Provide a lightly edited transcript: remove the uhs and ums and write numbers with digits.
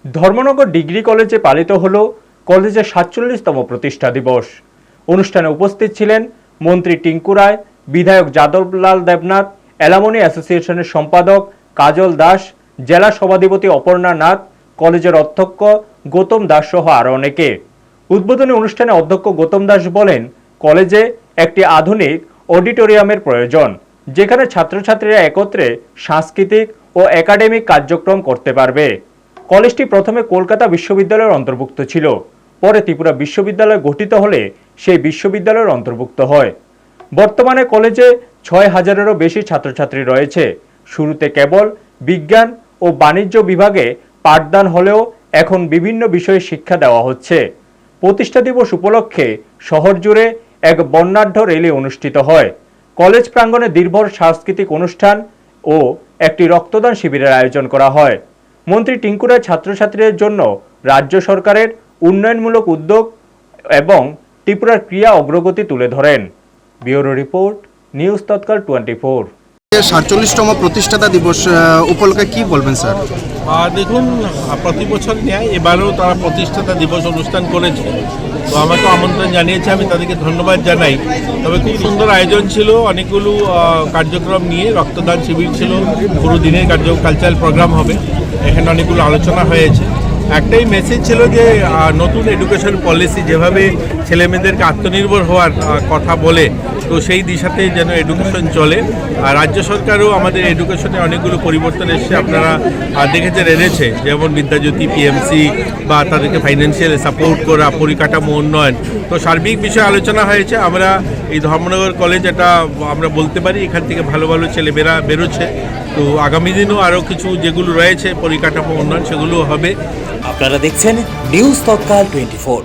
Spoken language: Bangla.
ধর্মনগর ডিগ্রি কলেজে পালিত হলো কলেজের ৪৭তম প্রতিষ্ঠা দিবস। অনুষ্ঠানে উপস্থিত ছিলেন মন্ত্রী টিঙ্কু রায়, বিধায়ক যাদবলাল দেবনাথ, অ্যালামনি অ্যাসোসিয়েশনের সম্পাদক কাজল দাস, জেলা সভাধিপতি অপর্ণা নাথ, কলেজের অধ্যক্ষ গৌতম দাস সহ আরও অনেকে। উদ্বোধনী অনুষ্ঠানে অধ্যক্ষ গৌতম দাস বলেন, কলেজে একটি আধুনিক অডিটোরিয়ামের প্রয়োজন, যেখানে ছাত্রছাত্রীরা একত্রে সাংস্কৃতিক ও একাডেমিক কার্যক্রম করতে পারবে। কলেজটি প্রথমে কলকাতা বিশ্ববিদ্যালয়ের অন্তর্ভুক্ত ছিল, পরে ত্রিপুরা বিশ্ববিদ্যালয় গঠিত হলে সেই বিশ্ববিদ্যালয়ের অন্তর্ভুক্ত হয়। বর্তমানে কলেজে ৬,০০০-এরও বেশি ছাত্রছাত্রী রয়েছে। শুরুতে কেবল বিজ্ঞান ও বাণিজ্য বিভাগে পাঠদান হলেও এখন বিভিন্ন বিষয়ে শিক্ষা দেওয়া হচ্ছে। প্রতিষ্ঠা দিবস উপলক্ষে শহর জুড়ে এক বর্ণাঢ্য র্যালি অনুষ্ঠিত হয়। কলেজ প্রাঙ্গণে দীর্ঘ সাংস্কৃতিক অনুষ্ঠান ও একটি রক্তদান শিবিরের আয়োজন করা হয়। মন্ত্রী টিঙ্কু রায় ছাত্রছাত্রীদের জন্য রাজ্য সরকারের উন্নয়নমূলক উদ্যোগ এবং ত্রিপুরার ক্রিয়া অগ্রগতি তুলে ধরেন। ব্যুরো রিপোর্ট, নিউজ তৎকাল 24। ৪৭তম প্রতিষ্ঠাতা দিবস উপলক্ষে কি বলবেন স্যার? দেখুন, প্রতি বছর ন্যায় এবারেও তারা প্রতিষ্ঠাতা দিবস অনুষ্ঠান করেছে। তো আমাকে আমন্ত্রণ জানিয়েছে, আমি তাদেরকে ধন্যবাদ জানাই। তবে খুব সুন্দর আয়োজন ছিল, অনেকগুলো কার্যক্রম নিয়ে রক্তদান শিবির ছিল, পুরো দিনের কালচারাল প্রোগ্রাম হবে, এখানে অনেকগুলো আলোচনা হয়েছে। একটাই মেসেজ ছিল যে নতুন এডুকেশন পলিসি যেভাবে ছেলেমেয়েদেরকে আত্মনির্ভর হওয়ার কথা বলে, তো সেই দিশাতে যেন এডুকেশন চলে। আর রাজ্য সরকারও আমাদের এডুকেশনে অনেকগুলো পরিবর্তন এসছে, আপনারা দেখেছেন এনেছে, যেমন বিদ্যাজ্যোতি, পিএমসি বা তাদেরকে ফাইন্যান্সিয়াল সাপোর্ট করা, পরিকাঠামো উন্নয়ন। তো সার্বিক বিষয়ে আলোচনা হয়েছে। আমরা এই ধর্মনগর কলেজ, এটা আমরা বলতে পারি এখান থেকে ভালো ভালো ছেলেমেয়েরা বেরোচ্ছে। তো আগামী দিনও আরও কিছু যেগুলো রয়েছে পরিকাঠামো উন্নয়ন, সেগুলো হবে। আপনারা দেখছেন নিউজ তৎকাল 24।